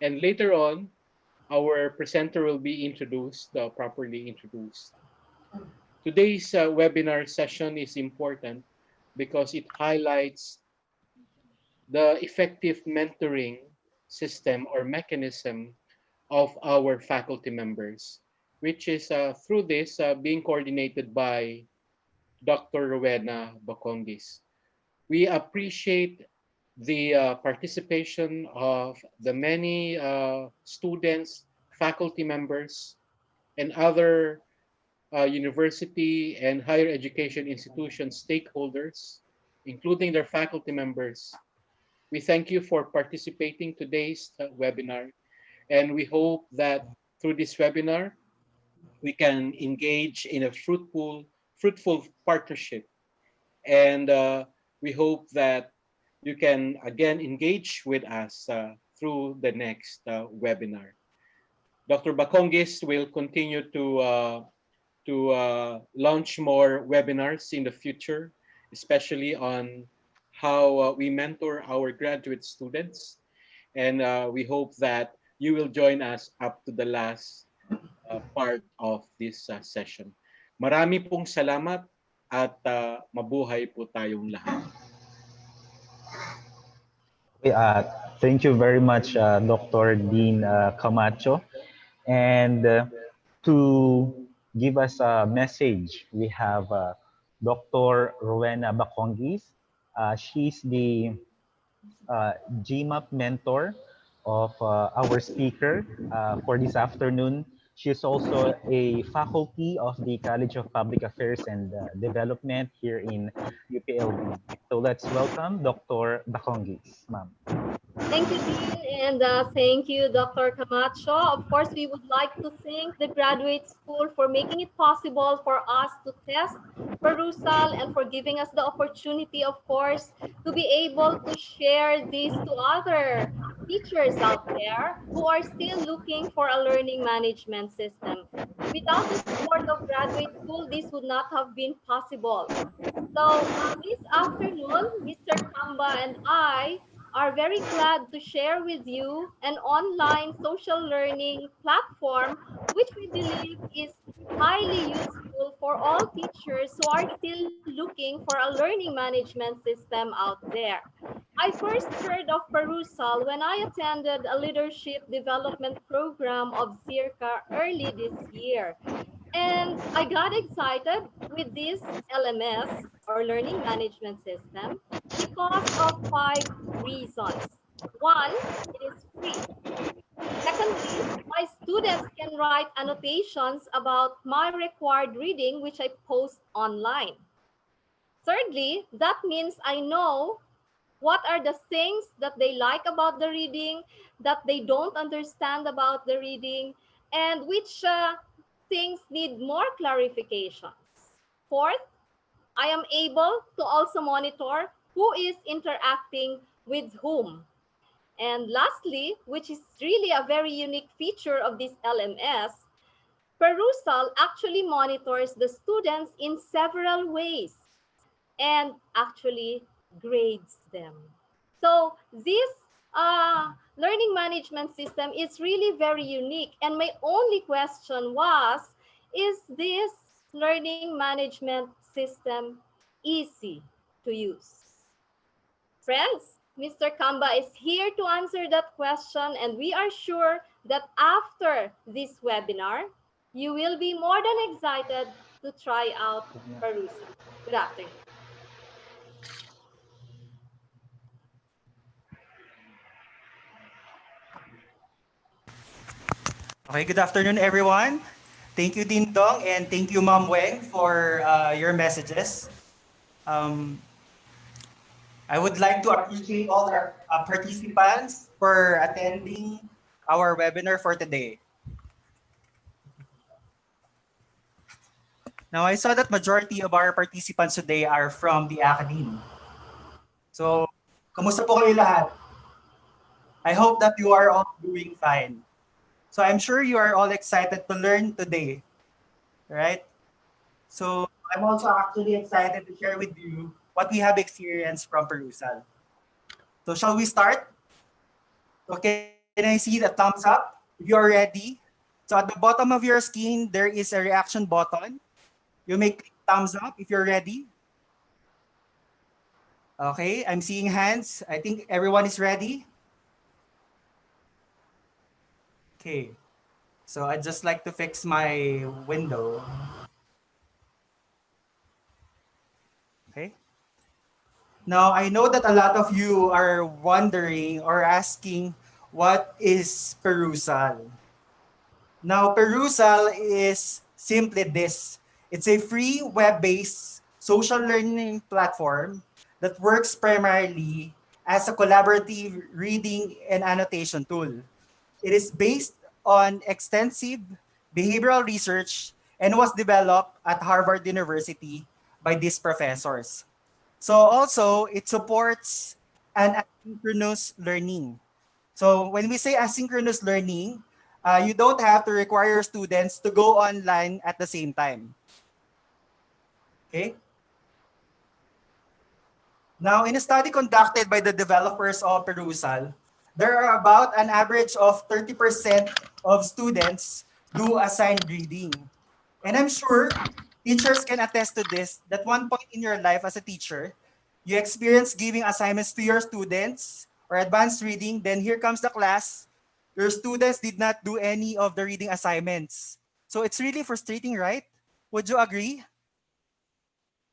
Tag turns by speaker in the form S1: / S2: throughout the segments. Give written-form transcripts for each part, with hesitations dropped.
S1: And later on, our presenter will be properly introduced. Today's webinar session is important because it highlights the effective mentoring system or mechanism of our faculty members, which is through this being coordinated by Dr. Rowena Bacongis. We appreciate the participation of the many students, faculty members, and other university and higher education institution stakeholders, including their faculty members. We thank you for participating today's webinar, and we hope that through this webinar, we can engage in a fruitful partnership. And we hope that you can again engage with us through the next webinar. Dr. Bakongis will continue to launch more webinars in the future, especially on how we mentor our graduate students. And we hope that you will join us up to the last part of this session. Marami pong salamat at mabuhay po tayong lahat.
S2: Okay, thank you very much, Dr. Dean Camacho. And to give us a message, we have Dr. Rowena Bacongis. She's the GMAP mentor of our speaker for this afternoon. She is also a faculty of the College of Public Affairs and Development here in UPLB. So let's welcome Dr. Bacongis, ma'am.
S3: Thank you, Dean, and thank you, Dr. Camacho. Of course, we would like to thank the graduate school for making it possible for us to test Perusal and for giving us the opportunity, of course, to be able to share this to other teachers out there who are still looking for a learning management system. Without the support of graduate school, this would not have been possible. So this afternoon, Mr. Kamba and I are very glad to share with you an online social learning platform which we believe is highly useful for all teachers who are still looking for a learning management system out there. I first heard of Perusal when I attended a leadership development program of circa early this year. And I got excited with this LMS or learning management system because of 5 reasons. One, it is free. Secondly, my students can write annotations about my required reading, which I post online. Thirdly, that means I know what are the things that they like about the reading, that they don't understand about the reading, and which things need more clarifications. Fourth, I am able to also monitor who is interacting with whom. And lastly, which is really a very unique feature of this LMS, Perusal actually monitors the students in several ways and actually grades them. So this learning management system is really very unique. And my only question was, is this learning management system easy to use? Friends, Mr. Kamba is here to answer that question, and we are sure that after this webinar, you will be more than excited to try out Perusal. Good afternoon.
S4: Okay, good afternoon, everyone. Thank you, Ding Dong, and thank you, Ma'am Weng, for your messages. I would like to appreciate all our participants for attending our webinar for today. Now, I saw that majority of our participants today are from the academy. So, kamusta po kayo lahat? I hope that you are all doing fine. So I'm sure you are all excited to learn today, right? So I'm also actually excited to share with you what we have experienced from Perusal. So shall we start? Okay. Can I see the thumbs up if you are ready? So at the bottom of your screen, there is a reaction button. You may click thumbs up if you're ready. Okay, I'm seeing hands. I think everyone is ready. Okay, so I'd just like to fix my window. Okay. Now, I know that a lot of you are wondering or asking, what is Perusal? Now, Perusal is simply this. It's a free web-based social learning platform that works primarily as a collaborative reading and annotation tool. It is based on extensive behavioral research and was developed at Harvard University by these professors. So also, it supports an asynchronous learning. So when we say asynchronous learning, you don't have to require your students to go online at the same time. Okay? Now, in a study conducted by the developers of Perusal, there are about an average of 30% of students do assigned reading. And I'm sure teachers can attest to this, that one point in your life as a teacher, you experience giving assignments to your students or advanced reading, then here comes the class, your students did not do any of the reading assignments. So it's really frustrating, right? Would you agree?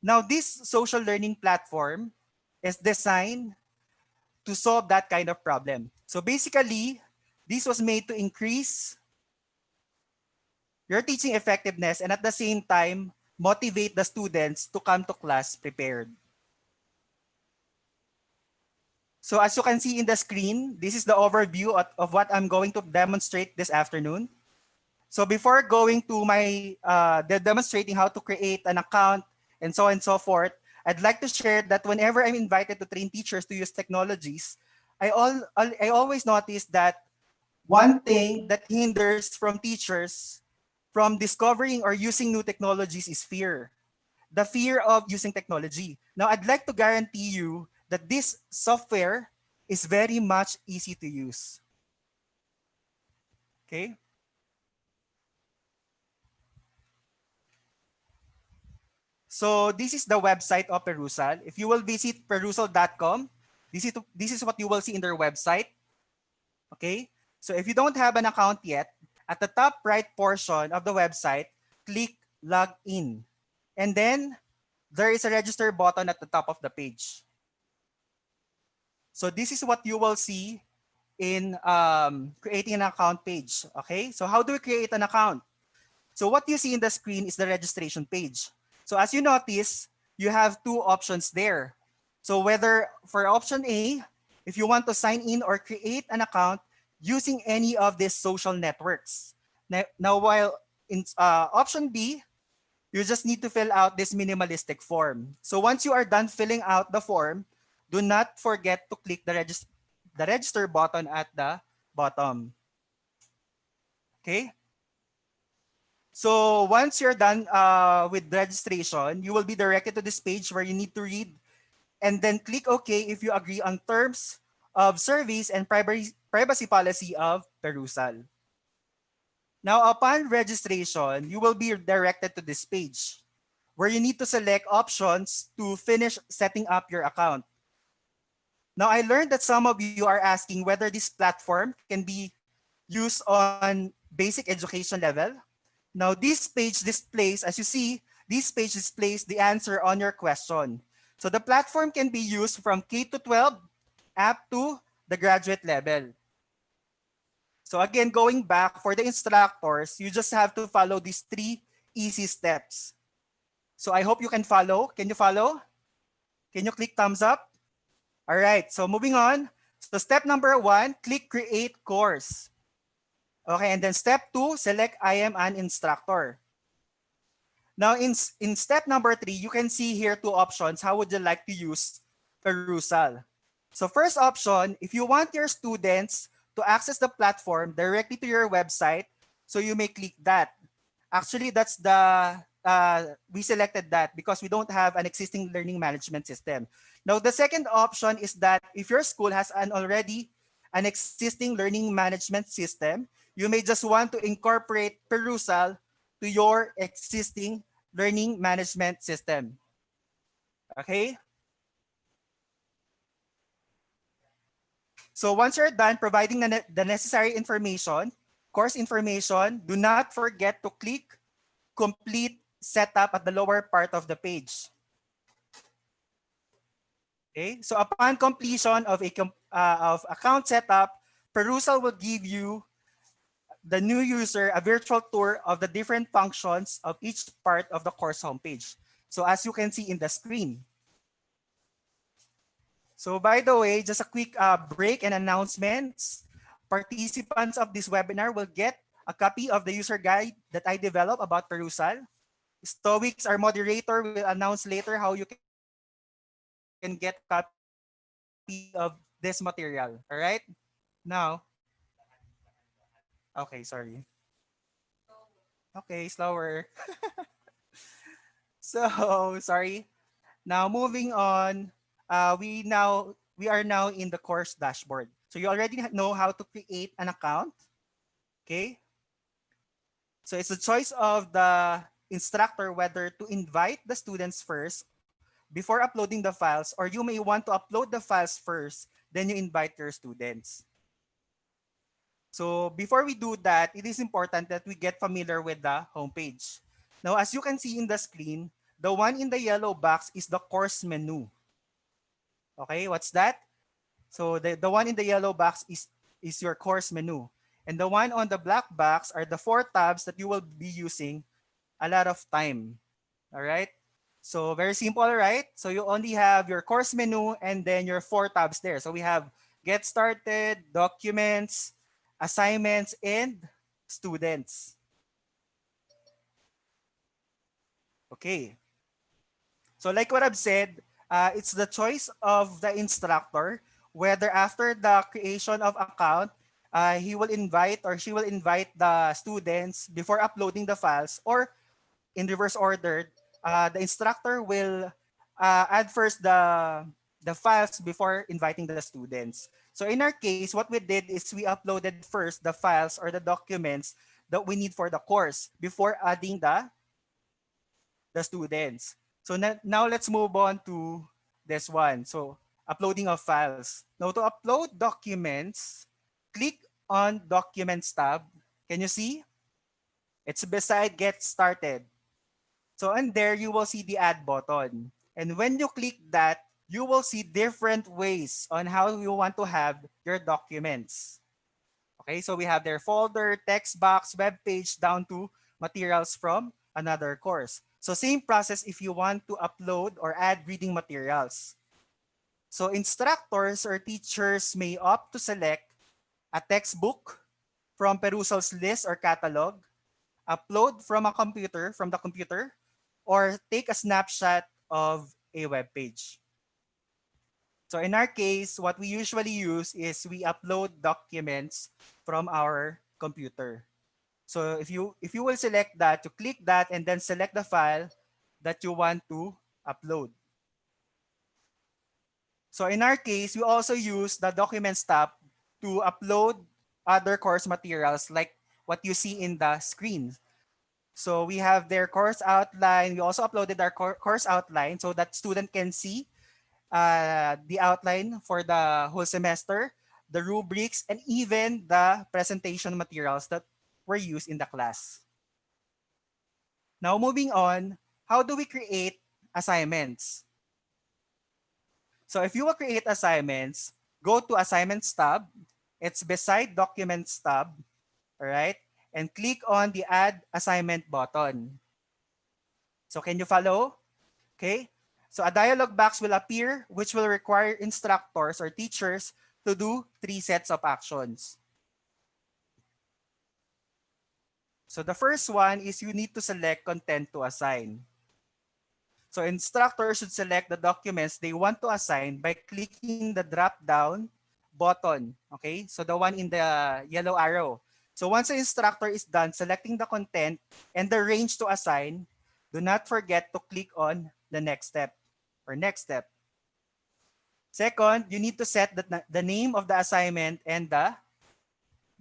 S4: Now, this social learning platform is designed to solve that kind of problem. So basically, this was made to increase your teaching effectiveness and at the same time, motivate the students to come to class prepared. So as you can see in the screen, this is the overview of what I'm going to demonstrate this afternoon. So before going to my demonstrating how to create an account and so on and so forth, I'd like to share that whenever I'm invited to train teachers to use technologies, I always notice that one thing that hinders from teachers from discovering or using new technologies is fear. The fear of using technology. Now, I'd like to guarantee you that this software is very much easy to use. Okay? So this is the website of Perusal. If you will visit perusal.com, this is what you will see in their website. Okay? So if you don't have an account yet, at the top right portion of the website, click log in. And then there is a register button at the top of the page. So this is what you will see in creating an account page. Okay, so how do we create an account? So what you see in the screen is the registration page. So as you notice, you have two options there. So whether for option A, if you want to sign in or create an account using any of these social networks. Now while in option B, you just need to fill out this minimalistic form. So once you are done filling out the form, do not forget to click the register button at the bottom. Okay? So once you're done with registration, you will be directed to this page where you need to read and then click OK if you agree on terms of service and privacy policy of Perusal. Now, upon registration, you will be directed to this page where you need to select options to finish setting up your account. Now, I learned that some of you are asking whether this platform can be used on basic education level. Now, this page displays, as you see, this page displays the answer on your question. So the platform can be used from K to 12 up to the graduate level. So again, going back for the instructors, you just have to follow these 3 easy steps. So I hope you can follow. Can you follow? Can you click thumbs up? All right, so moving on. So step number 1, click create course. Okay, and then step 2, select I am an instructor. Now in step number 3, you can see here 2 options. How would you like to use Perusal? So first option, if you want your students to access the platform directly to your website, so you may click that. Actually, that's we selected that because we don't have an existing learning management system. Now, the second option is that if your school has an existing learning management system, you may just want to incorporate Perusal to your existing learning management system. Okay? So once you're done providing the necessary information, course information, do not forget to click complete setup at the lower part of the page. Okay, so upon completion of of account setup, Perusal will give you the new user a virtual tour of the different functions of each part of the course homepage. So as you can see in the screen. So by the way, just a quick break and announcements. Participants of this webinar will get a copy of the user guide that I developed about Perusal. Stoics, our moderator, will announce later how you can get a copy of this material. All right? Now, okay, sorry. Okay, slower. So, sorry. Now, moving on, we are now in the course dashboard. So you already know how to create an account. Okay. So it's the choice of the instructor whether to invite the students first before uploading the files, or you may want to upload the files first, then you invite your students. So before we do that, it is important that we get familiar with the homepage. Now, as you can see in the screen, the one in the yellow box is the course menu. Okay, what's that? So the one in the yellow box is your course menu. And the one on the black box are the 4 tabs that you will be using a lot of time. All right. So very simple, right? So you only have your course menu and then your 4 tabs there. So we have get started, documents, assignments, and students. Okay. So like what I've said, it's the choice of the instructor whether after the creation of account, he will invite or she will invite the students before uploading the files, or in reverse order, the instructor will add first the files before inviting the students. So in our case, what we did is we uploaded first the files or the documents that we need for the course before adding the students. So now let's move on to this one. So uploading of files. Now to upload documents, click on Documents tab. Can you see? It's beside Get Started. So and there you will see the Add button. And when you click that, you will see different ways on how you want to have your documents. Okay, so we have their folder, text box, web page, down to materials from another course. So same process if you want to upload or add reading materials. So instructors or teachers may opt to select a textbook from Perusal's list or catalog, upload from the computer, or take a snapshot of a web page. So in our case, what we usually use is we upload documents from our computer. So if you will select that, to click that and then select the file that you want to upload. So in our case, we also use the Documents tab to upload other course materials like what you see in the screen. So we have their course outline. We also uploaded our course outline so that student can see the outline for the whole semester, the rubrics, and even the presentation materials that were used in the class. Now moving on, how do we create assignments? So if you will create assignments, go to Assignments tab. It's beside Documents tab, all right? And click on the Add Assignment button. So can you follow? Okay. So a dialog box will appear which will require instructors or teachers to do 3 sets of actions. So the first one is you need to select content to assign. So instructors should select the documents they want to assign by clicking the drop-down button. Okay, so the one in the yellow arrow. So once the instructor is done selecting the content and the range to assign, do not forget to click on the next step or next step. Second, you need to set the name of the assignment and the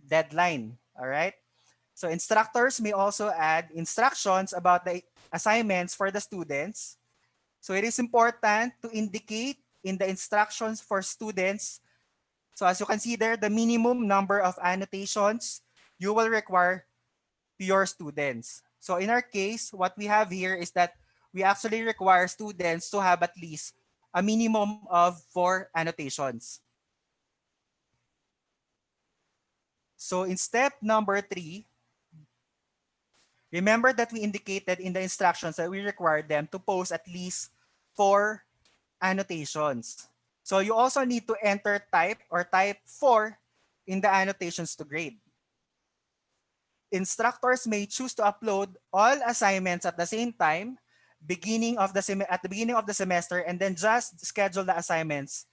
S4: deadline. All right. So instructors may also add instructions about the assignments for the students. So it is important to indicate in the instructions for students. So as you can see there, the minimum number of annotations you will require to your students. So in our case, what we have here is that we actually require students to have at least a minimum of 4 annotations. So in step number 3, remember that we indicated in the instructions that we require them to post at least 4 annotations. So you also need to enter type or type 4 in the annotations to grade. Instructors may choose to upload all assignments at the same time, at the beginning of the semester, and then just schedule the assignments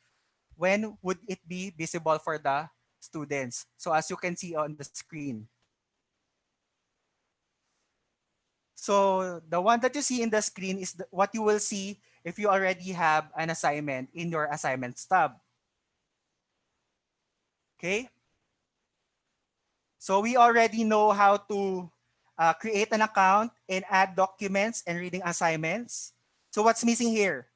S4: when would it be visible for the students. So as you can see on the screen. So the one that you see in the screen is what you will see if you already have an assignment in your assignments tab. Okay? So we already know how to create an account and add documents and reading assignments. So what's missing here?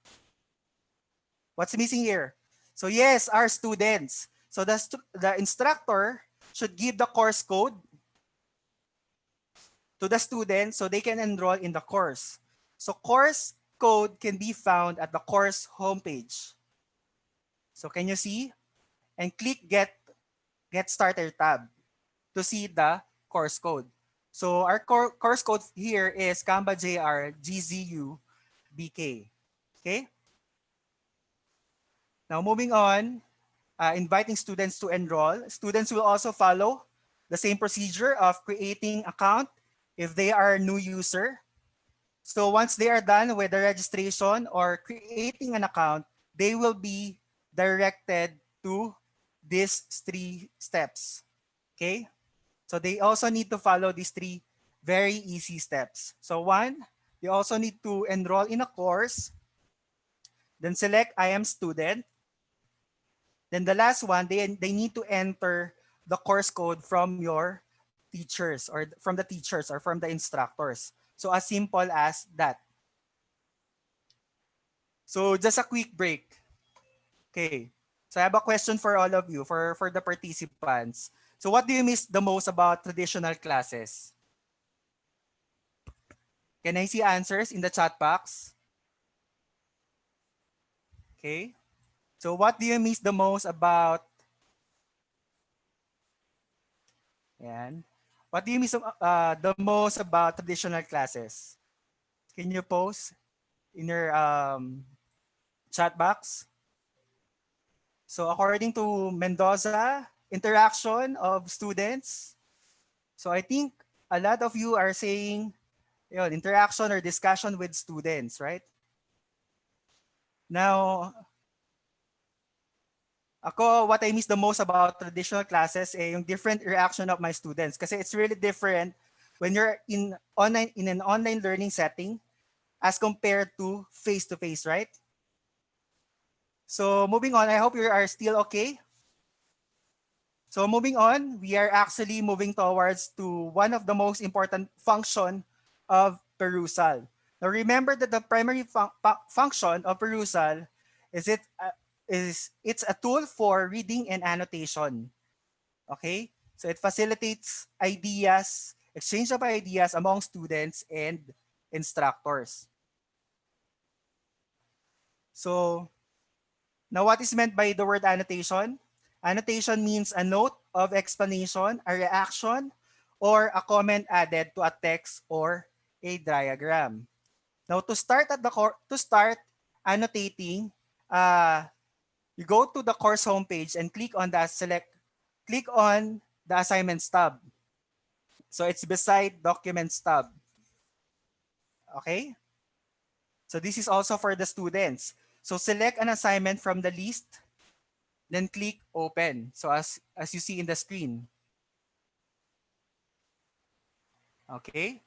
S4: What's missing here? So yes, our students. So the instructor should give the course code to the students so they can enroll in the course. So course code can be found at the course homepage. So can you see? And click Get Starter tab to see the course code. So our course code here is Canva JR GZU BK. Okay? Now moving on, inviting students to enroll. Students will also follow the same procedure of creating account if they are a new user. So once they are done with the registration or creating an account, they will be directed to these 3 steps. Okay? So they also need to follow these 3 very easy steps. So one, they also need to enroll in a course, then select I am student. Then the last one, they need to enter the course code from your teachers or from the teachers or from the instructors. So as simple as that. So just a quick break. Okay. So I have a question for all of you, for the participants. So what do you miss the most about traditional classes? Can I see answers in the chat box? Okay. So what do you miss the most about and what do you miss the most about traditional classes? Can you post in your chat box? So according to Mendoza, interaction of students. So I think a lot of you are saying interaction or discussion with students, right? Now, what I miss the most about traditional classes yung different reaction of my students. Kasi it's really different when you're in an online learning setting as compared to face-to-face, right? So moving on, I hope you are still okay. So moving on, we are actually moving towards to one of the most important function of perusal. Now remember that the primary function of perusal is it's a tool for reading and annotation. Okay? So it facilitates exchange of ideas among students and instructors. So now what is meant by the word annotation? Annotation means a note of explanation, a reaction, or a comment added to a text or a diagram. Now to start annotating, you go to the course homepage and click on the assignments tab. So it's beside documents tab. Okay? So this is also for the students. So select an assignment from the list, then click open. So as you see in the screen. Okay?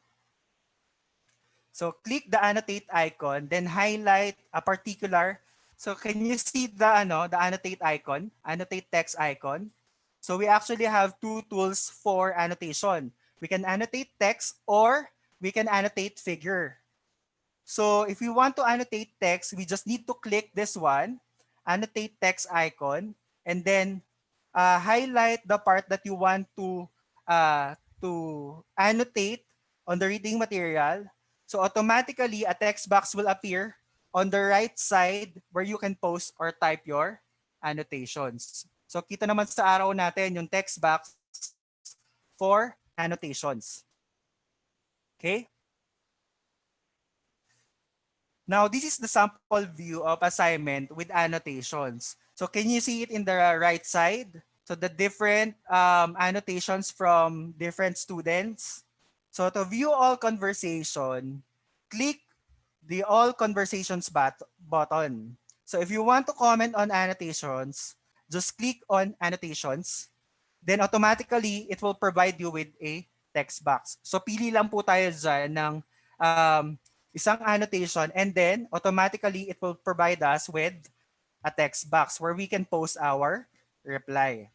S4: So click the annotate icon, then highlight a particular So can you see the annotate icon, annotate text icon? So we actually have two tools for annotation. We can annotate text or we can annotate figure. So if we want to annotate text, we just need to click this one, annotate text icon, and then highlight the part that you want to annotate on the reading material. So automatically a text box will appear on the right side where you can post or type your annotations. So kita naman sa araw natin yung text box for annotations. Okay? Now, this is the sample view of assignment with annotations. So can you see it in the right side? So the different annotations from different students. So to view all conversation, click the all conversations button. So if you want to comment on annotations, just click on annotations. Then automatically, it will provide you with a text box. So pili lang po tayo dyan ng um, isang annotation and then automatically, it will provide us with a text box where we can post our reply.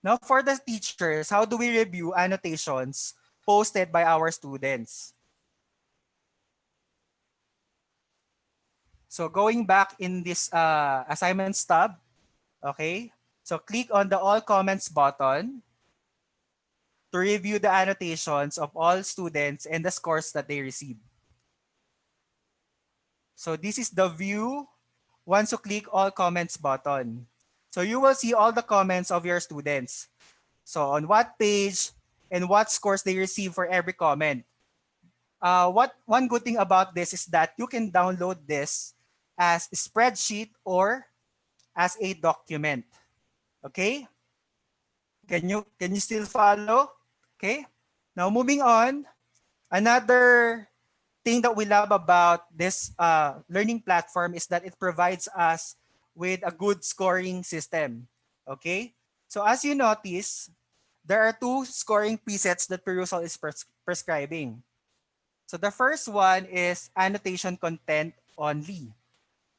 S4: Now for the teachers, how do we review annotations posted by our students? So going back in this assignments tab, okay? So click on the all comments button to review the annotations of all students and the scores that they receive. So this is the view once you click all comments button. So you will see all the comments of your students. So on what page and what scores they receive for every comment. What one good thing about this is that you can download this as a spreadsheet or as a document. Okay? Can you still follow? Okay? Now moving on, another thing that we love about this learning platform is that it provides us with a good scoring system. Okay? So as you notice, there are two scoring presets that Perusall is prescribing. So the first one is annotation content only.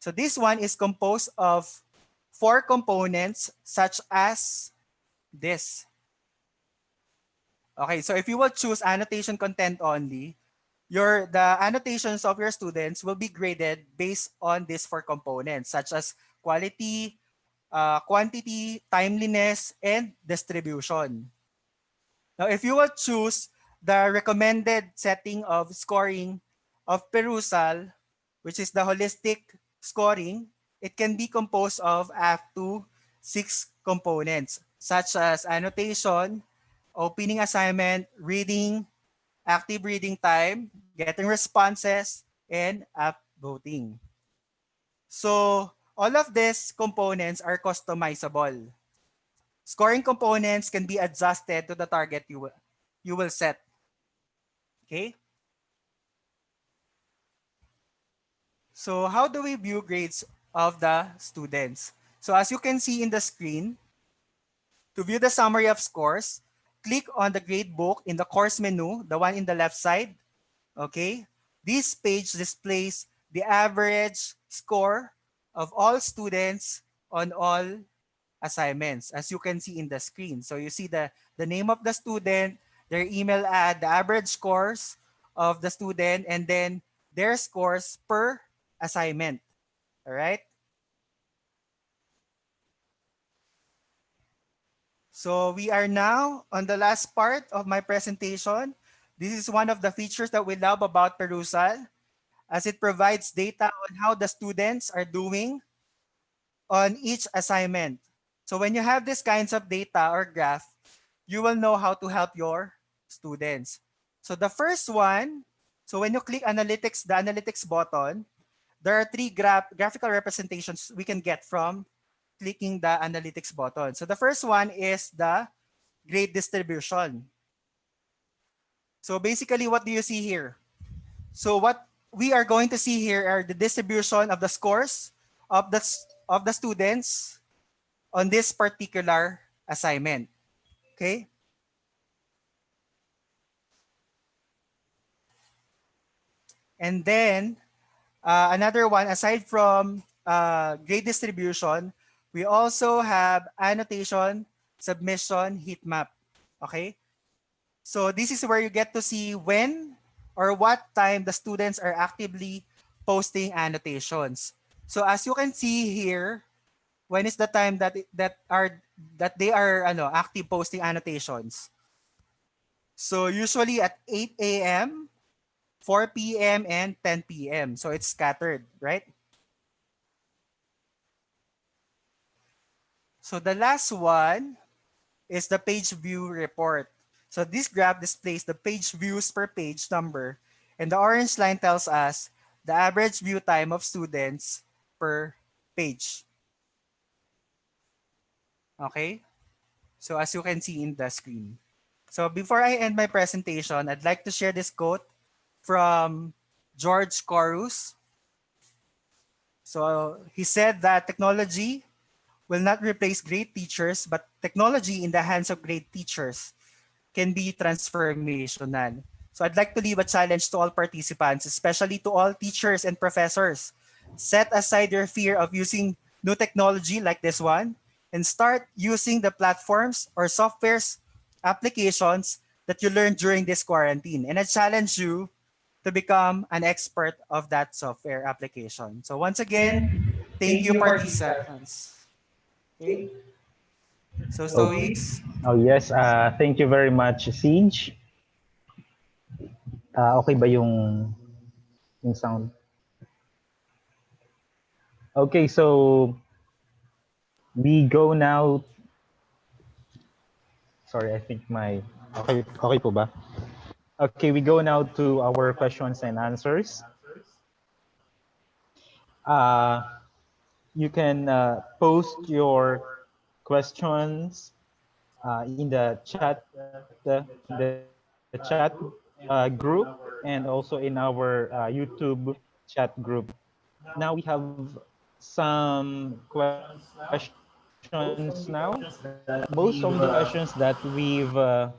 S4: So this one is composed of 4 components such as this. Okay, so if you will choose annotation content only, the annotations of your students will be graded based on these 4 components such as quality, quantity, timeliness, and distribution. Now, if you will choose the recommended setting of scoring of Perusal, which is the holistic scoring, it can be composed of up to 6 components, such as annotation, opening assignment, reading, active reading time, getting responses, and upvoting. So all of these components are customizable. Scoring components can be adjusted to the target you will set. Okay? So how do we view grades of the students? So as you can see in the screen, to view the summary of scores, click on the grade book in the course menu, the one in the left side. Okay? This page displays the average score of all students on all assignments, as you can see in the screen. So you see the name of the student, their email ad, the average scores of the student, and then their scores per assignment. All right? So we are now on the last part of my presentation. This is one of the features that we love about Perusal, as it provides data on how the students are doing on each assignment. So when you have these kinds of data or graph, you will know how to help your students. So the first one, so when you click analytics, the analytics button, there are 3 graphical representations we can get from clicking the analytics button. So the first one is the grade distribution. So basically, what do you see here? So what we are going to see here are the distribution of the scores of the students on this particular assignment. Okay? And then Another one, aside from grade distribution, we also have annotation, submission, heat map. Okay? So this is where you get to see when or what time the students are actively posting annotations. So as you can see here, when is the time that they are active posting annotations? So usually at 8 a.m., 4 p.m., and 10 p.m. So it's scattered, right? So the last one is the page view report. So this graph displays the page views per page number, and the orange line tells us the average view time of students per page. Okay? So as you can see in the screen. So before I end my presentation, I'd like to share this quote from George Corus. So he said that technology will not replace great teachers, but technology in the hands of great teachers can be transformational. So I'd like to leave a challenge to all participants, especially to all teachers and professors. Set aside your fear of using new technology like this one and start using the platforms or softwares, applications that you learned during this quarantine. And I challenge you to become an expert of that software application. So once again, thank you participants. Okay? So
S2: Okay.
S4: Stoics,
S2: Oh, yes. Thank you very much, Siege. Okay ba yung sound? Okay, so we go now. Sorry, I think my okay po ba? Okay, we go now to our questions and answers. Uh, you can post your questions in the chat group and also in our YouTube chat group. Now we have some questions now. Most of the questions that we've read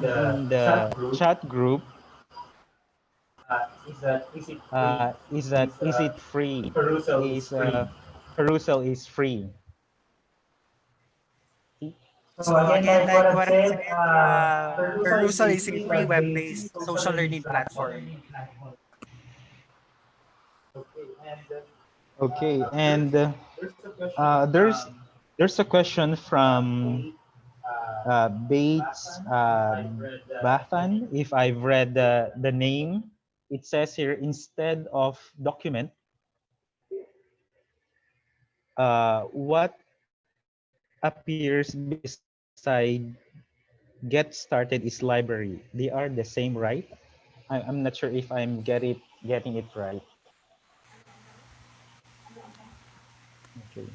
S2: in the chat group is that is it free? Is Perusal is free?
S4: so again, like what I said, Perusal is a free web-based social learning platform.
S2: Okay, and there's a question from Bates Bathan. If I've read the name, it says here instead of document, what appears beside get started is library. They are the same, right? I'm not sure if getting it right. Okay.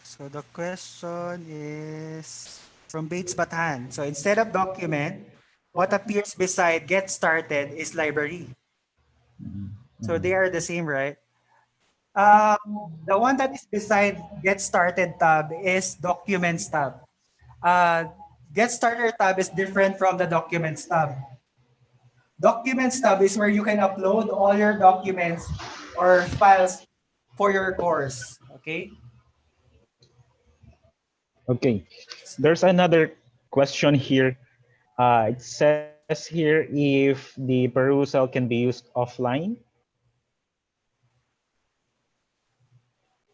S4: So the question is from Bates Batan. So instead of document, what appears beside get started is library. So they are the same, right? The one that is beside get started tab is documents tab. Uh, get started tab is different from the documents tab. Documents tab is where you can upload all your documents or files for your course. Okay.
S2: Okay. There's another question here. It says here if the perusal can be used offline,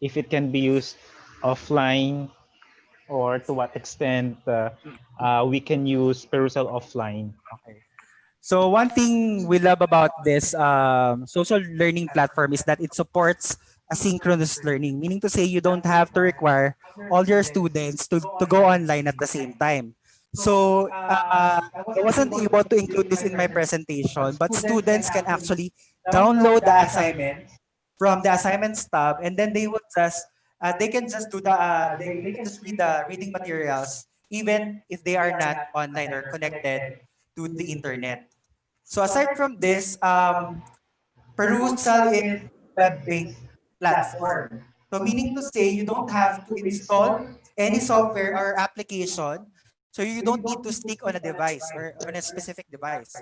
S2: if it can be used offline, or to what extent we can use perusal offline.
S4: Okay. So one thing we love about this social learning platform is that it supports asynchronous learning, meaning to say you don't have to require all your students to go online at the same time. So I wasn't able to include this in my presentation, but students can actually download the assignments from the assignments tab, and then they can just do they can just read the reading materials even if they are not online or connected to the internet. So aside from this, Perusal is web-based platform. So meaning to say you don't have to install any software or application. So you don't need to stick on a device or on a specific device.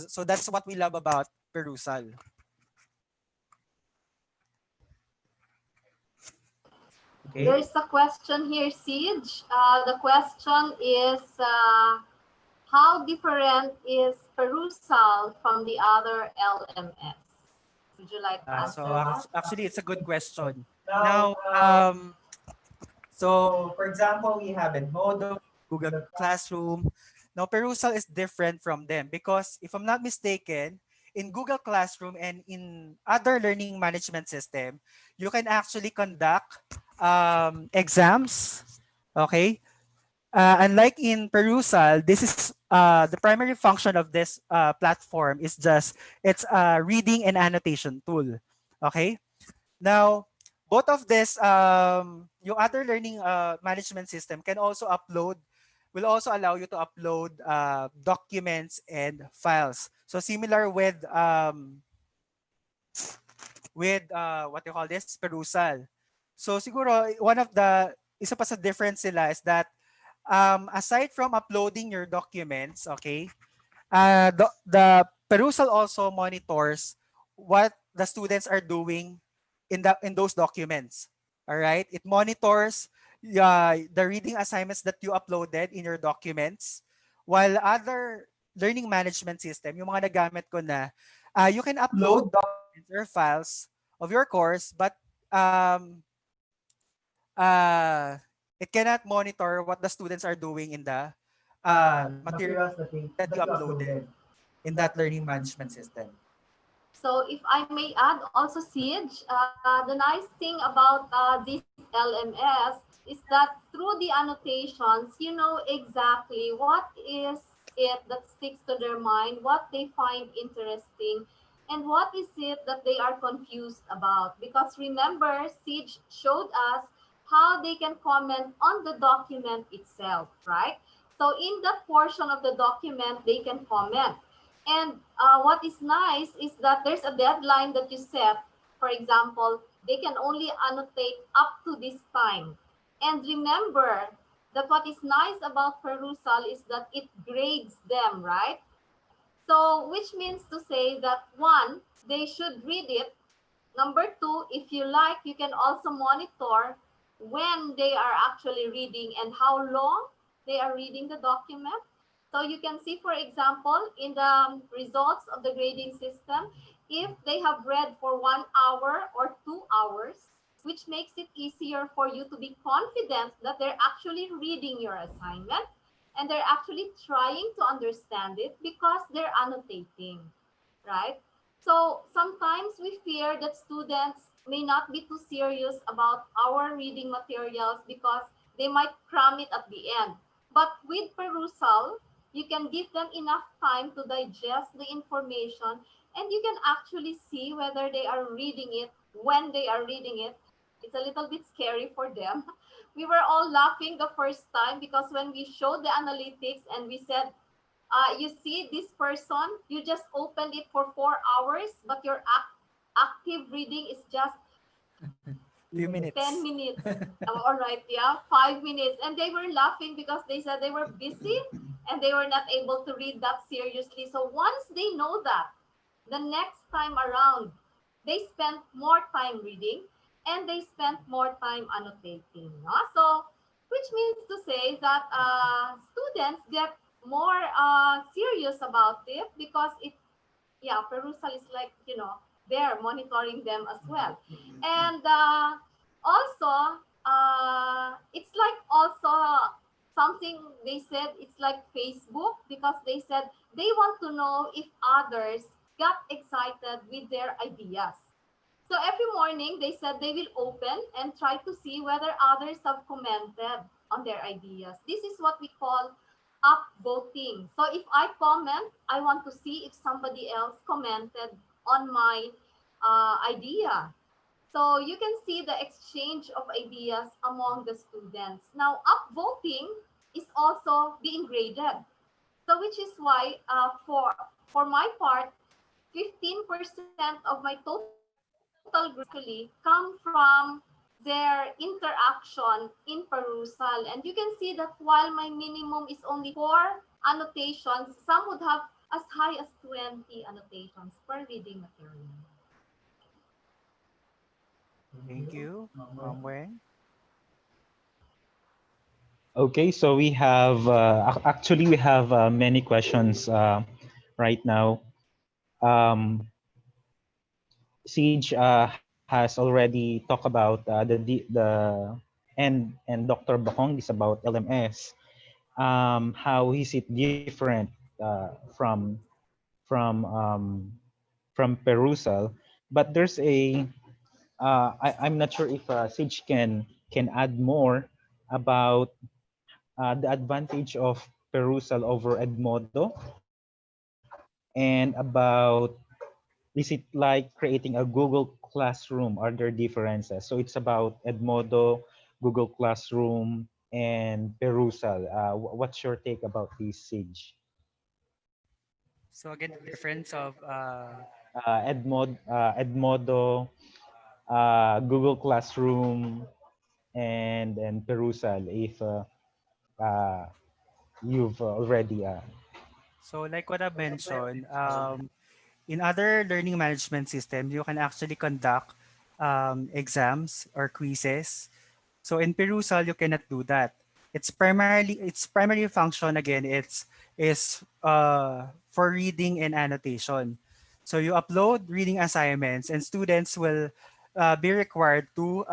S4: So that's what we love about Perusal. Okay.
S3: There's a question here, Siege. The question is, how different is Perusal from the other LMS? Would you like to
S4: Yeah,
S3: answer
S4: so
S3: that?
S4: actually, it's a good question. Now, so for example, we have Edmodo, Google Classroom. Now, Perusal is different from them because if I'm not mistaken, in Google Classroom and in other learning management system, you can actually conduct exams. Okay. Unlike in Perusal, this is the primary function of this platform is just it's a reading and annotation tool. Okay. Now, both of this, yung other learning management system can also upload, will also allow you to upload documents and files. So similar with what you call this, Perusal. So siguro one of the isa pa sa difference sila is that aside from uploading your documents, okay, the perusal also monitors what the students are doing in those documents. All right, it monitors the reading assignments that you uploaded in your documents, while other learning management system, yung mga nagamit ko na, you can upload documents or files of your course, but um, uh, it cannot monitor what the students are doing in the materials that you uploaded in that learning management system.
S3: So if I may add also, Siege, the nice thing about this LMS is that through the annotations, you know exactly what is it that sticks to their mind, what they find interesting, and what is it that they are confused about. Because remember, Siege showed us how they can comment on the document itself, right? So in that portion of the document, they can comment. And what is nice is that there's a deadline that you set. For example, they can only annotate up to this time. And remember that what is nice about Perusal is that it grades them, right? So, which means to say that one, they should read it. Number two, if you like, you can also monitor when they are actually reading and how long they are reading the document. So you can see, for example, in the results of the grading system, if they have read for 1 hour or 2 hours, which makes it easier for you to be confident that they're actually reading your assignment and they're actually trying to understand it because they're annotating, right? So sometimes we fear that students may not be too serious about our reading materials because they might cram it at the end. But with perusal, you can give them enough time to digest the information and you can actually see whether they are reading it when they are reading it. It's a little bit scary for them. We were all laughing the first time because when we showed the analytics and we said, you see this person, you just opened it for 4 hours, but your active reading is just
S4: Few
S3: 10
S4: minutes.
S3: minutes. All right, yeah, 5 minutes. And they were laughing because they said they were busy and they were not able to read that seriously. So once they know that, the next time around, they spent more time reading and they spent more time annotating. No? So, which means to say that students get more serious about it because it, yeah, perusal is like, they're monitoring them as well. And also, it's like also something they said, it's like Facebook because they said they want to know if others got excited with their ideas. So every morning they said they will open and try to see whether others have commented on their ideas. This is what we call upvoting. So if I comment, I want to see if somebody else commented on my idea. So you can see the exchange of ideas among the students. Now, upvoting is also being graded. So which is why for my part, 15% of my total grade actually come from their interaction in perusal. And you can see that while my minimum is only 4 annotations, some would have as high as 20 annotations per reading material.
S4: Thank you, Ma'am Weng.
S2: Okay, so we have actually we have many questions right now. Um, Siege has already talked about and Dr. Bakong is about LMS. How is it different from from um, from Perusal? But there's a I'm not sure if Sage can add more about the advantage of Perusal over Edmodo, and about is it like creating a Google Classroom? Are there differences? So it's about Edmodo, Google Classroom, and Perusal. What's your take about this, Sage?
S4: So again, the difference of
S2: Edmodo, Google Classroom, and Perusal, if uh, you've already
S4: so like what I mentioned, in other learning management system, you can actually conduct exams or quizzes. So in Perusal, you cannot do that. Its primary function again, it's is for reading and annotation. So you upload reading assignments, and students will be required to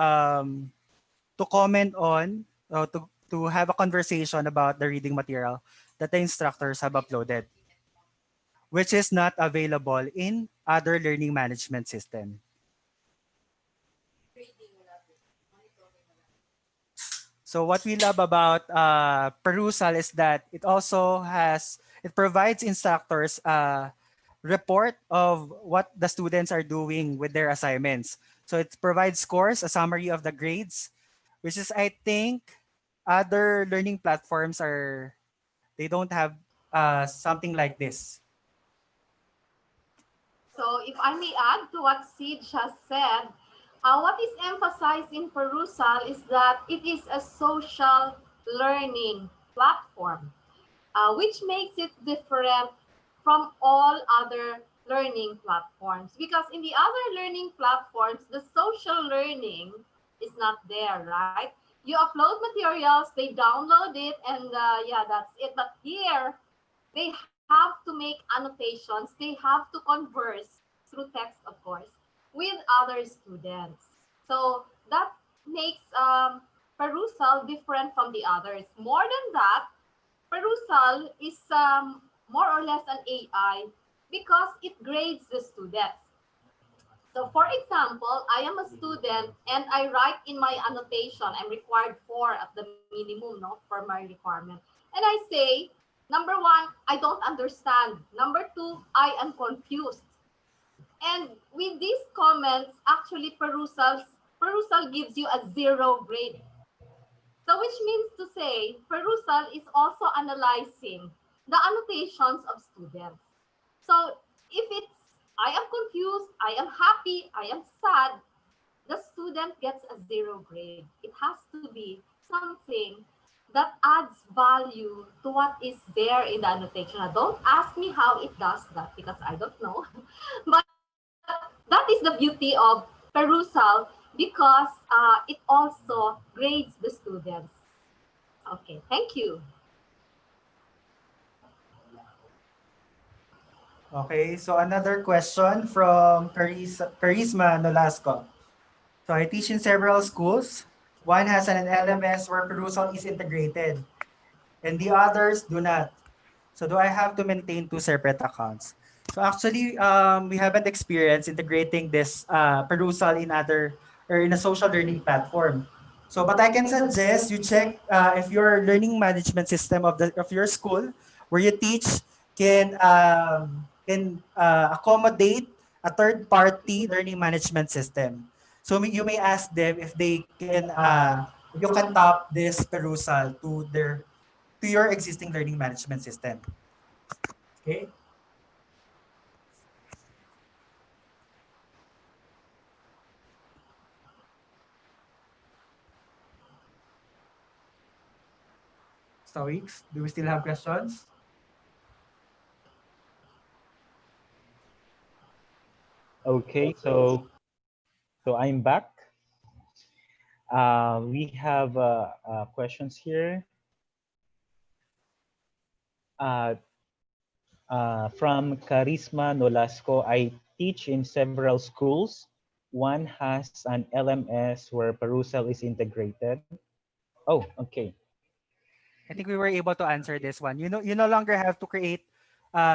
S4: comment on to have a conversation about the reading material that the instructors have uploaded, which is not available in other learning management system. So what we love about Perusal is that it provides instructors a report of what the students are doing with their assignments. So it provides scores, a summary of the grades, which is I think other learning platforms are they don't have something like this.
S3: So if I may add to what Sid has said, what is emphasized in Perusal is that it is a social learning platform, which makes it different from all other learning platforms. Because in the other learning platforms, the social learning is not there, right? You upload materials, they download it, and yeah, that's it. But here, they have to make annotations, they have to converse through text, of course, with other students. So that makes Perusal different from the others. More than that, Perusal is more or less an AI because it grades the students. So for example, I am a student and I write in my annotation, I'm required 4 at the minimum, no, for my requirement. And I say, number 1, I don't understand. Number 2, I am confused. And with these comments, actually Perusal gives you a 0 grade. So which means to say, Perusal is also analyzing the annotations of students. So if it's, I am confused, I am happy, I am sad, the student gets a 0 grade. It has to be something that adds value to what is there in the annotation. Now, don't ask me how it does that because I don't know. But that is the beauty of Perusal because it also grades the students. Okay, thank you.
S4: Okay, so another question from Charisma Nolasco. So I teach in several schools. One has an LMS where Perusal is integrated, and the others do not. So do I have to maintain two separate accounts? So actually, we haven't experienced integrating this Perusal in other or in a social learning platform. So, but I can suggest you check if your learning management system of your school where you teach can accommodate a third party learning management system. So you may ask them if you can top this Perusal to your existing learning management system. Okay. Stoics, do we still have questions?
S2: okay. So I'm back. We have questions here. Uh, from Charisma Nolasco, I teach in several schools. One has an LMS where Perusal is integrated. Oh, okay.
S4: I think we were able to answer this one. You no longer have to create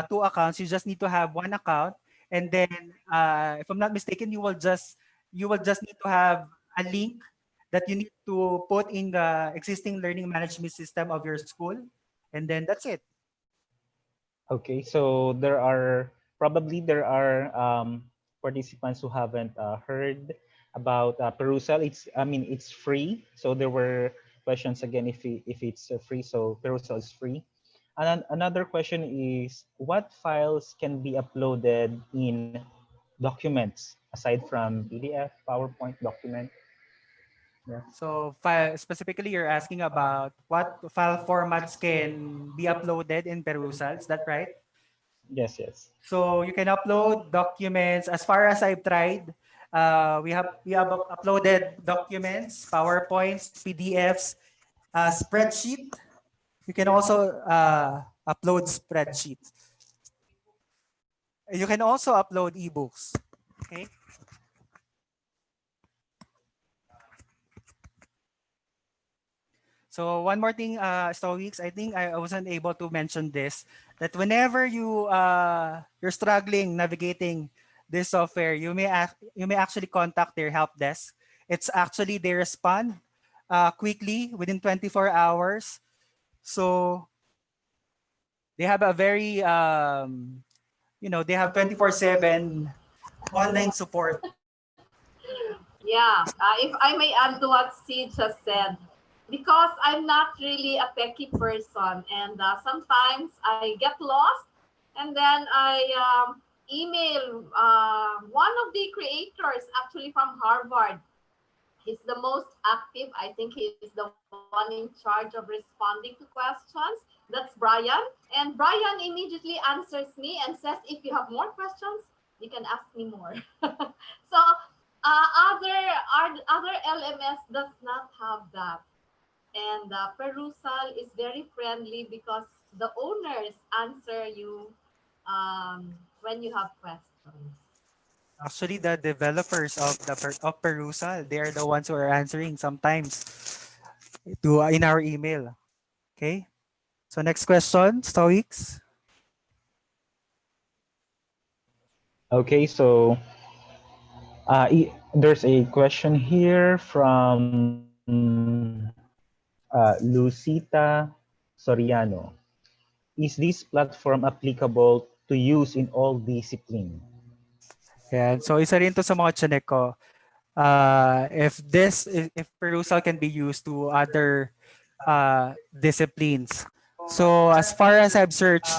S4: two accounts. You just need to have one account, and then if I'm not mistaken, you will just need to have a link that you need to put in the existing learning management system of your school, and then that's it.
S2: Okay, so there are participants who haven't heard about Perusal. It's free. So there were questions again if it's free. So Perusal is free. And then another question is what files can be uploaded in documents aside from PDF, PowerPoint document? Yeah.
S4: So specifically, you're asking about what file formats can be uploaded in Perusal. Is that right?
S2: Yes, yes.
S4: So you can upload documents. As far as I've tried, we have uploaded documents, PowerPoints, PDFs, spreadsheet. You can also upload spreadsheets. You can also upload ebooks. Okay. So one more thing, Stoics, I think I wasn't able to mention this, that whenever you're struggling navigating this software, you may actually contact their help desk. It's actually they respond quickly within 24 hours. So they have a very they have 24/7 online support.
S3: Yeah, if I may add to what C just said, because I'm not really a techie person, and sometimes I get lost, and then I email one of the creators, actually from Harvard. He's the most active. I think he's the one in charge of responding to questions. That's Brian. And Brian immediately answers me and says, if you have more questions, you can ask me more. So other LMS does not have that. And Perusal is very friendly because the owners answer you when you have questions.
S4: Actually, the developers of Perusal, they are the ones who are answering sometimes to in our email. Okay. So next question, Stoics.
S2: Okay, so there's a question here from Lucita Soriano. Is this platform applicable to use in all discipline?
S4: Yan. So isa rin to sa mga chinek ko. If Perusal can be used to other disciplines. So as far as I've searched,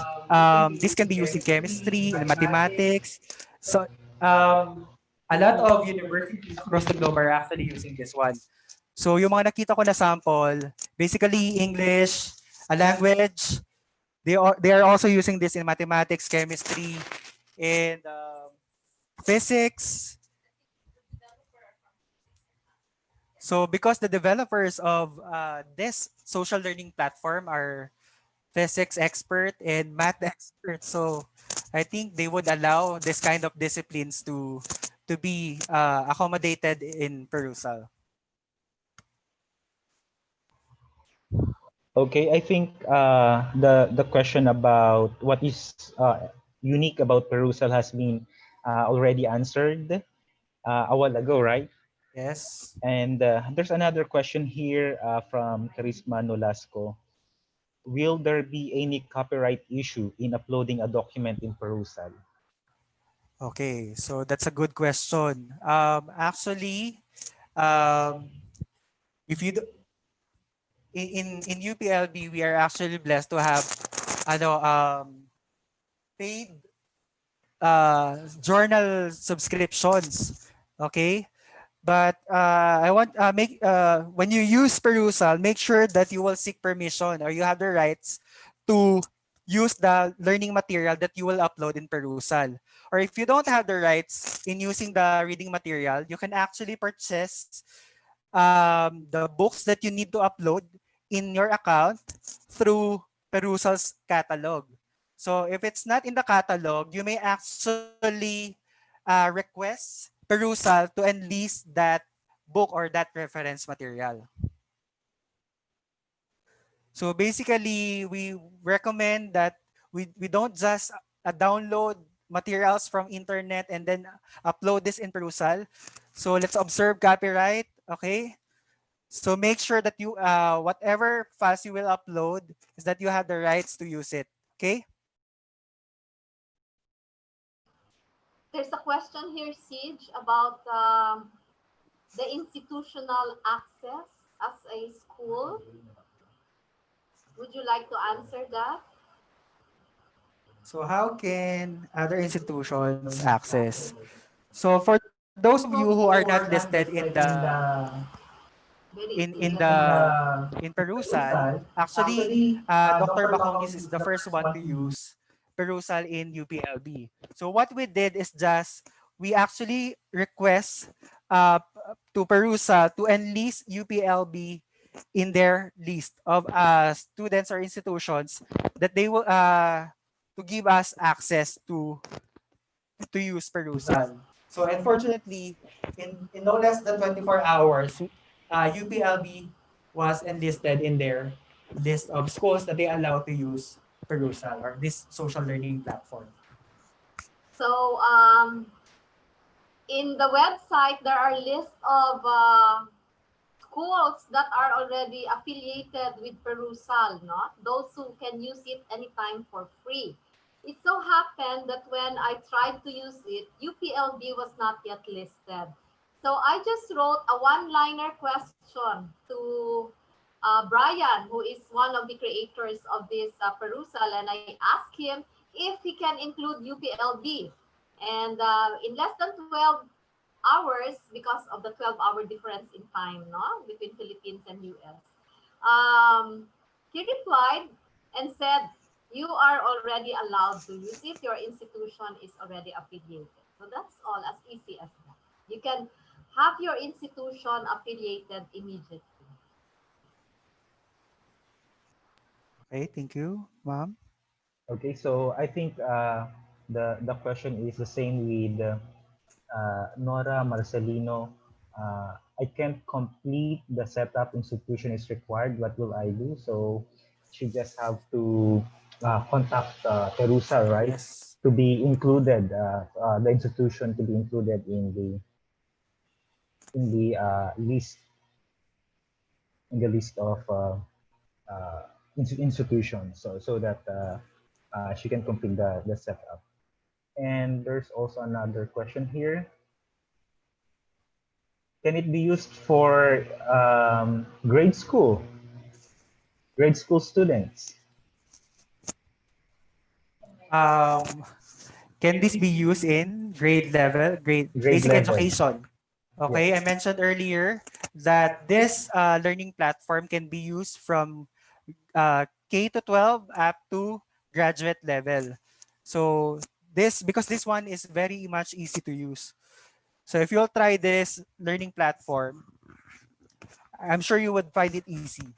S4: this can be used in chemistry, in mathematics. So a lot of universities across the globe are actually using this one. So yung mga nakita ko na sample, basically English, a language, they are also using this in mathematics, chemistry, and physics. So because the developers of this social learning platform are physics expert and math expert, so I think they would allow this kind of disciplines to be accommodated in Perusal.
S2: Okay, I think the question about what is unique about Perusal has been already answered a while ago, right?
S4: Yes.
S2: And there's another question here from Charisma Nolasco. Will there be any copyright issue in uploading a document in Perusal?
S4: Okay, so that's a good question. Actually, um, if you do, in UPLB, we are actually blessed to have ano paid journal subscriptions. Okay, but I want make when you use Perusal, make sure that you will seek permission or you have the rights to use the learning material that you will upload in Perusal. Or if you don't have the rights in using the reading material, you can actually purchase the books that you need to upload in your account through Perusal's catalog. So if it's not in the catalog, you may actually request Perusal to enlist that book or that reference material. So basically, we recommend that we don't just download materials from internet and then upload this in Perusal. So let's observe copyright, okay? So make sure that you whatever files you will upload is that you have the rights to use it, okay?
S3: There's a question here, Siege, about the institutional access as a school. Would you like to answer that?
S4: So how can other institutions access? So for those of you who are not listed
S3: Very
S4: in
S3: easy.
S4: the in Perusal, actually, Dr. Baconis is the first one to use Perusal in UPLB. So what we did is just we actually request to Perusal to enlist UPLB in their list of students or institutions that they will to give us access to use Perusal. So unfortunately, in no less than 24 hours, UPLB was enlisted in their list of schools that they allow to use Perusal or this social learning platform.
S3: So in the website, there are lists of schools that are already affiliated with Perusal, no? Those who can use it anytime for free. It so happened that when I tried to use it, UPLB was not yet listed. So I just wrote a one-liner question to Brian, who is one of the creators of this Perusal, and I asked him if he can include UPLB. And in less than 12 hours, because of the 12-hour difference in time, no, between Philippines and US. He replied and said, "You are already allowed to use it. Your institution is already affiliated." So that's all, as easy as that. You can have your institution affiliated immediately.
S4: Okay, thank you, ma'am.
S2: Okay, so I think the question is the same with Nora Marcelino. I can't complete the setup institution is required. What will I do? So she just have to contact Terusa, right?
S4: Yes.
S2: To be included, the institution to be included in the list of institutions, so that she can complete the setup. And there's also another question here. Can it be used for grade school students?
S4: Um, can this be used in grade level, grade
S2: Grade
S4: basic
S2: level.
S4: education? Okay, I
S2: Yes.
S4: mentioned earlier that this learning platform can be used from K to 12 up to graduate level. So this because this one is very much easy to use. So if you'll try this learning platform, I'm sure you would find it easy.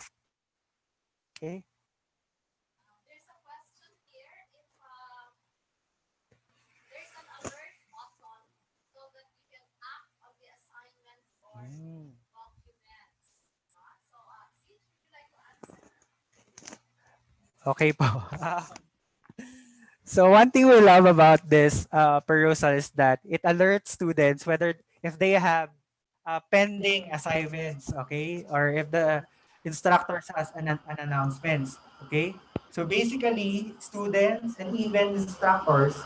S4: Okay.
S3: There's a question here if there's an alert button so that you can act on the assignments or
S4: Mm.
S3: documents. So, Sid, would you like to answer?
S4: Okay po. So one thing we love about this perusal is that it alerts students whether if they have pending assignments, okay, or if the instructors has an announcements, okay. So basically, students and even instructors,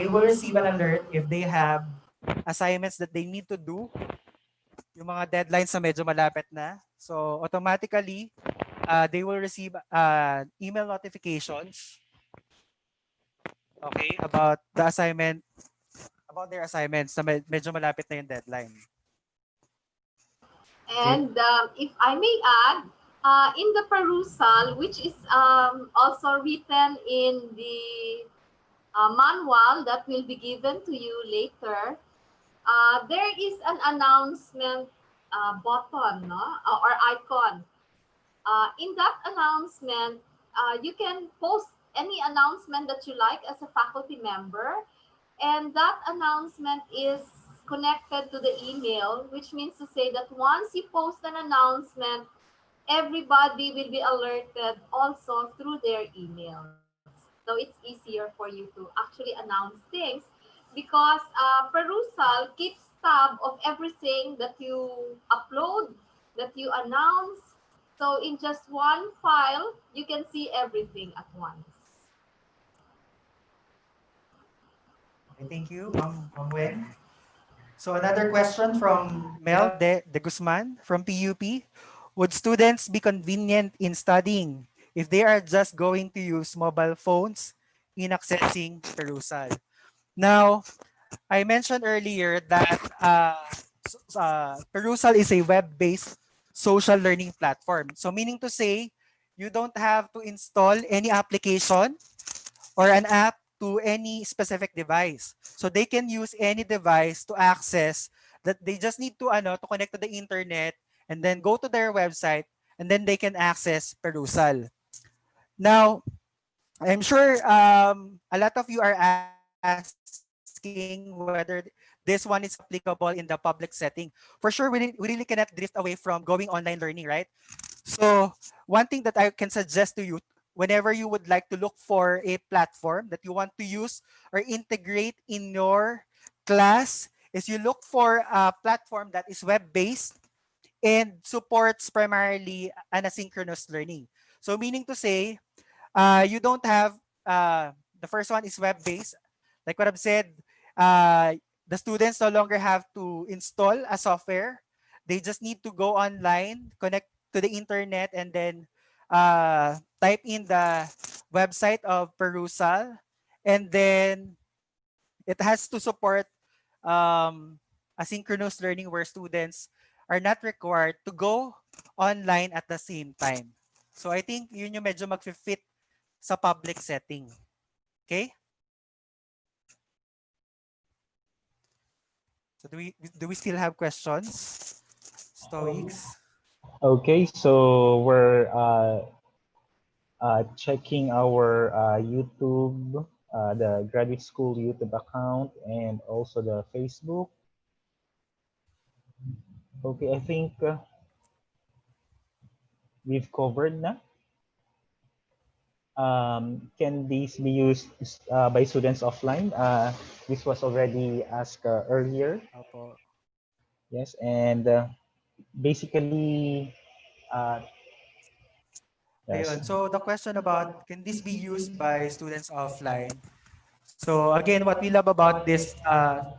S4: they will receive an alert if they have assignments that they need to do, yung mga deadlines na medyo malapit na. So automatically, they will receive email notifications, okay, about their assignments na medyo malapit na yung deadline. Okay?
S3: And if I may add, in the perusal, which is also written in the manual that will be given to you later, there is an announcement button, no? Or icon. In that announcement, you can post any announcement that you like as a faculty member, and that announcement is connected to the email, which means to say that once you post an announcement, everybody will be alerted also through their emails. So it's easier for you to actually announce things because Perusal keeps tab of everything that you upload, that you announce. So in just one file, you can see everything at once.
S4: Okay, thank you, Ma'am Wen. So another question from Mel De Guzman from PUP. Would students be convenient in studying if they are just going to use mobile phones in accessing Perusal? Now, I mentioned earlier that Perusal is a web-based social learning platform. So meaning to say, you don't have to install any application or an app to any specific device. So they can use any device to access that. They just need to to connect to the internet and then go to their website, and then they can access Perusal. Now, I'm sure a lot of you are asking whether this one is applicable in the public setting. For sure, we really cannot drift away from going online learning, right? So one thing that I can suggest to you, whenever you would like to look for a platform that you want to use or integrate in your class, is you look for a platform that is web-based and supports primarily an asynchronous learning. So meaning to say, you don't have the first one is web-based. Like what I've said, uh, the students no longer have to install a software. They just need to go online, connect to the internet, and then type in the website of Perusal, and then it has to support asynchronous learning where students are not required to go online at the same time. So I think yun yung medyo mag-fit sa public setting. Okay? So do we still have questions? Stoics?
S2: Okay, so we're checking our YouTube, the graduate school YouTube account, and also the Facebook. Okay, I think we've covered na. Can these be used by students offline? This was already asked earlier.
S4: Opo.
S2: Yes, and basically, uh, yes.
S4: Ayun. So the question about can this be used by students offline? So again, what we love about this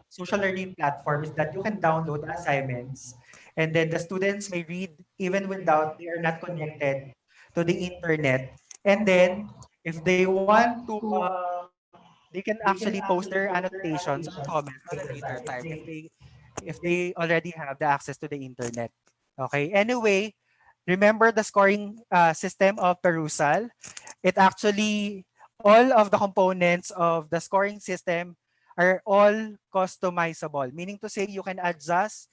S4: social learning platform is that you can download the assignments, and then the students may read even without they are not connected to the internet. And then if they want to, they can actually post their annotations or comments at a later time if they already have the access to the internet. Okay. Anyway, remember the scoring system of Perusal. It actually, all of the components of the scoring system are all customizable, meaning to say you can adjust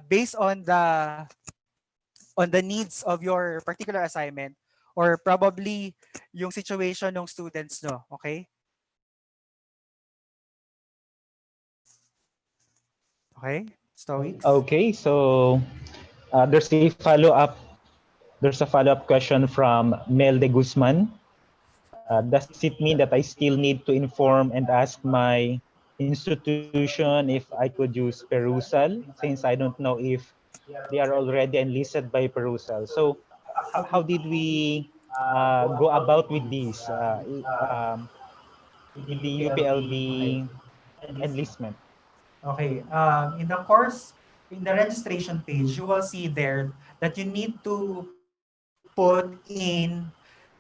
S4: based on the needs of your particular assignment or probably yung situation ng students no. Okay? Okay? Stoics?
S2: Okay, so there's a follow-up question from Mel de Guzman. Does it mean that I still need to inform and ask my institution if I could use Perusal, since I don't know if they are already enlisted by Perusal? So how did we go about with this in the UPLB enlistment?
S4: Okay. In the course, in the registration page, you will see there that you need to put in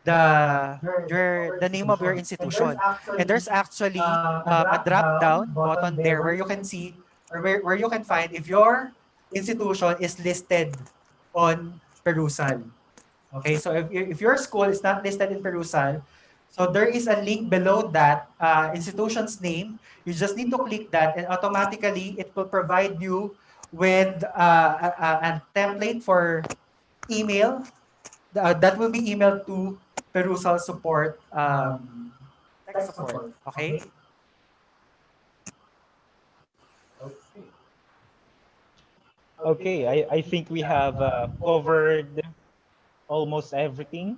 S4: the name of your institution. And there's actually a drop-down button there where you can see or where you can find if your institution is listed on Perusal. Okay, so if your school is not listed in Perusal, so there is a link below that institution's name. You just need to click that, and automatically it will provide you with a template for email that will be emailed to perusal support, tech support. Okay?
S2: Okay, I think we have covered almost everything.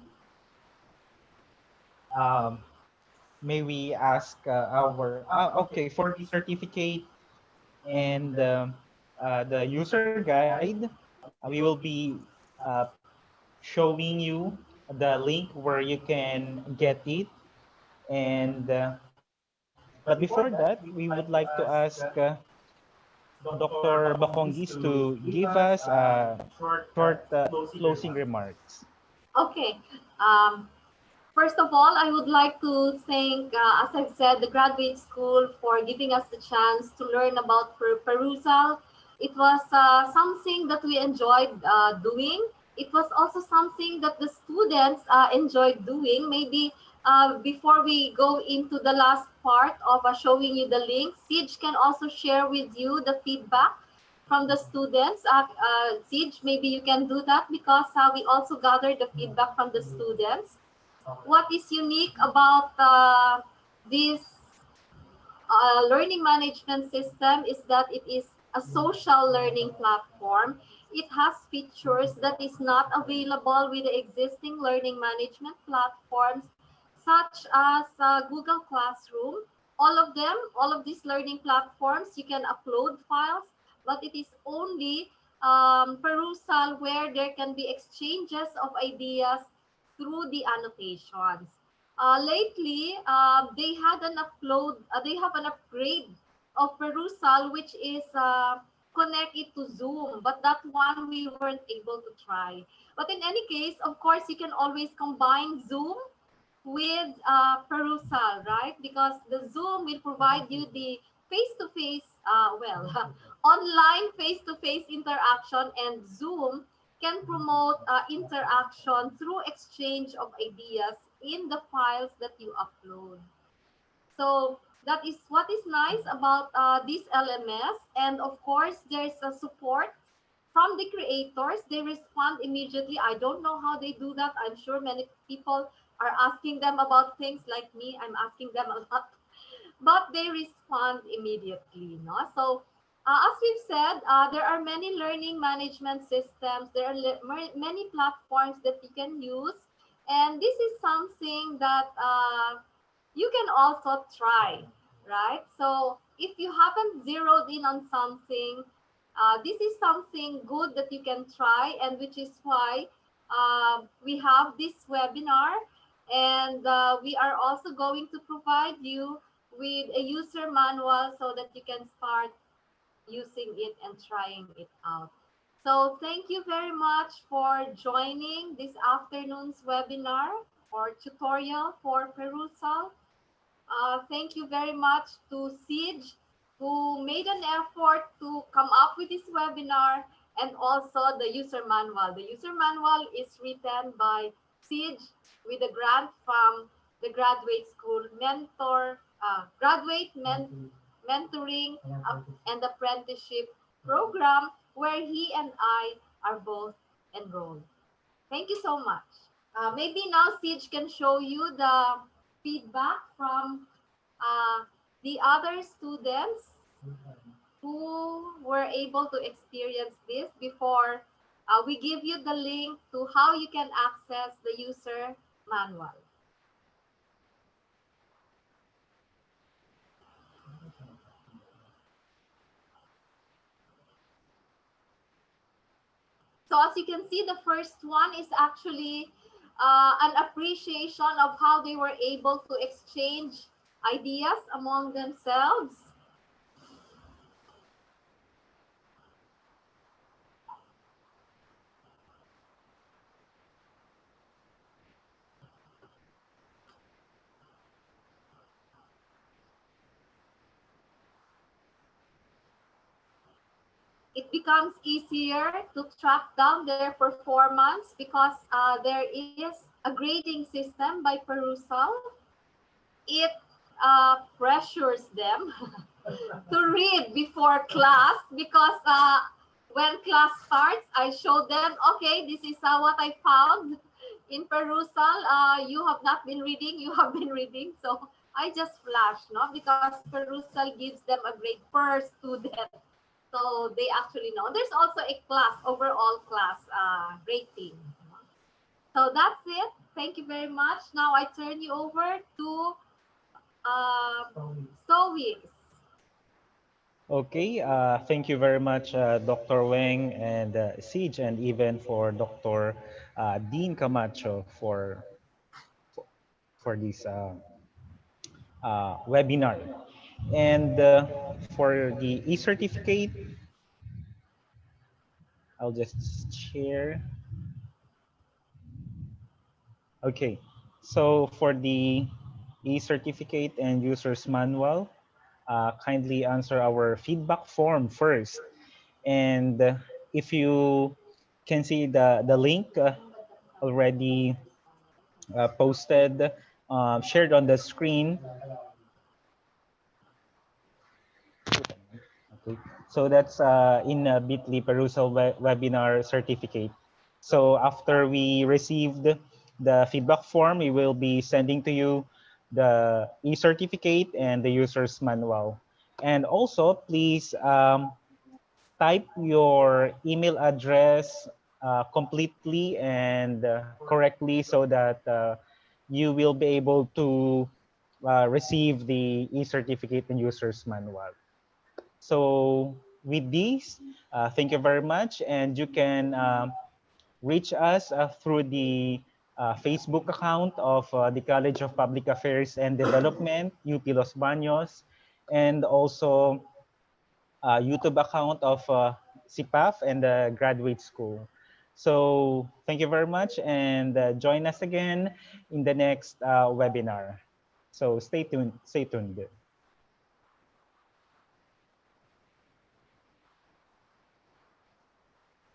S2: Um, may we ask okay, for the certificate and the user guide, we will be uh, showing you the link where you can get it. And but before that, we would like to ask Dr. Bakongis to give us short closing remarks.
S3: Okay. Um, First of all, I would like to thank, as I've said, the graduate school for giving us the chance to learn about Perusal. It was something that we enjoyed doing. It was also something that the students enjoyed doing. Maybe before we go into the last part of showing you the link, Siege can also share with you the feedback from the students. Siege, maybe you can do that because we also gathered the feedback from the students. What is unique about this learning management system is that it is a social learning platform. It has features that is not available with the existing learning management platforms, such as Google Classroom. All of these learning platforms, you can upload files, but it is only Perusal where there can be exchanges of ideas through the annotations. Lately, they have an upgrade of Perusal, which is connected to Zoom, but that one we weren't able to try. But in any case, of course, you can always combine Zoom with Perusal, right? Because the Zoom will provide you the face-to-face, online face-to-face interaction, and Zoom can promote interaction through exchange of ideas in the files that you upload. So that is what is nice about this LMS. And of course, there's a support from the creators. They respond immediately. I don't know how they do that. I'm sure many people are asking them about things like me. I'm asking them a lot, but they respond immediately. No? So, as we've said, there are many learning management systems. There are many platforms that you can use. And this is something that you can also try, right? So if you haven't zeroed in on something, this is something good that you can try, and which is why we have this webinar, and we are also going to provide you with a user manual so that you can start using it and trying it out. So thank you very much for joining this afternoon's webinar or tutorial for Perusal. Thank you very much to Siege, who made an effort to come up with this webinar, and also the user manual. The user manual is written by Siege with a grant from the Graduate School Mentoring and Apprenticeship Program, where he and I are both enrolled. Thank you so much. Maybe now Siege can show you the feedback from uh, the other students who were able to experience this before we give you the link to how you can access the user manual. So as you can see, the first one is actually an appreciation of how they were able to exchange ideas among themselves. It becomes easier to track down their performance because there is a grading system by Perusal. It pressures them to read before class because when class starts, I show them, okay, this is what I found. in Perusal, you have not been reading, you have been reading. So I just flash, no, because Perusal gives them a grade per student. So they actually know. There's also a class, overall class rating. So that's it. Thank you very much. Now I turn you over to Stoics.
S2: Okay, thank you very much, Dr. Weng and Siege, and even for Dr. Dean Camacho for this webinar. And for the e-certificate, I'll just share. Okay, so for the e-certificate and user's manual, kindly answer our feedback form first. And if you can see the link already posted, shared on the screen. Okay, so that's in Bitly Perusal webinar certificate. So after we received the feedback form, we will be sending to you the e-certificate and the user's manual. And also, please type your email address completely and correctly so that you will be able to receive the e-certificate and user's manual. So with these, thank you very much. And you can reach us through the Facebook account of the College of Public Affairs and Development, UP Los Baños, and also YouTube account of CPAF and the Graduate School. So thank you very much and join us again in the next webinar. So stay tuned. Stay tuned.